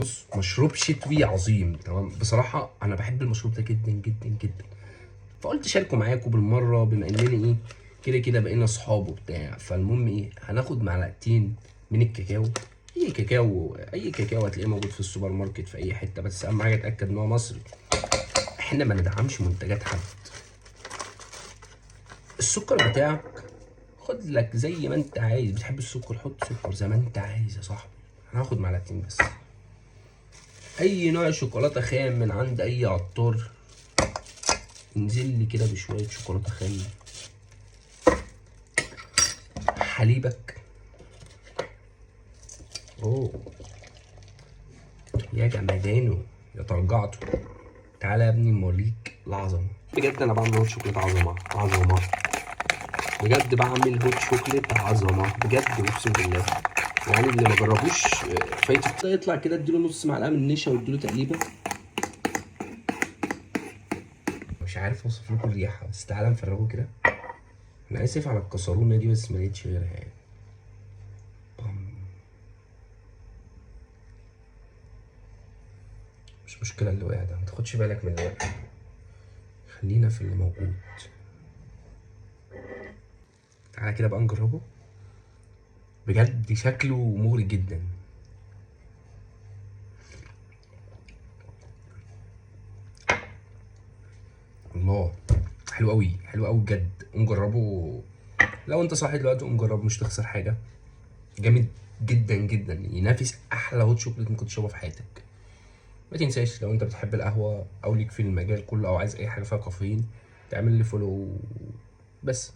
بص، مشروب شتوي عظيم تمام. بصراحه انا بحب المشروب ده جدا جدا جدا، فقلت شاركه معاكم بالمره بما اننا ايه، كده كده بقينا اصحاب وبتاع. فالمهم ايه، هناخد معلقتين من الكاكاو. اي كاكاو، اي كاكاو هتلاقيه موجود في السوبر ماركت في اي حته، بس اهم حاجه اتاكد ان هو مصري. احنا ما ندعمش منتجات حد. السكر بتاعك خد لك زي ما انت عايز، بتحب السكر حط سكر زي ما انت عايز يا صاحبي. انا هاخد معلقتين بس. اي نوع شوكولاته خام من عند اي عطار، انزل لي كده بشويه شوكولاته خام. حليبك، اوه يا جمدانه يا طرجعته. تعالى يا ابني موريك العظمه. بجد انا بعمل هوت شوكليت عظمه عظمه. بجد بعمل هوت شوكليت عظمه بجد اقسم بالله. يعني اللي ما جربوش فايته. يطلع كده اديله نص معلقه من النشا واديله تقليبه. مش عارف اوصف لكم الريحه، بس تعالى نفرغه كده. انا اسف على الكسرونه دي بس ما لقيتش غيرها يعني. مش مشكله اللي وقع ده، ما تاخدش بالك من اللي وقع، خلينا في اللي موجود. تعالى كده بقى نجربه. بجد شكله مغري جدا. الله، حلو قوي حلو قوي بجد. نجربه لو انت صاحي دلوقتي، قوم جربه مش تخسر حاجه. جامد جدا جدا، ينافس احلى هوت شوكليت ممكن تشربها في حياتك. ما تنساش لو انت بتحب القهوه او ليك في المجال كله او عايز اي حاجه فيها كافيين، تعمل لي فولو بس.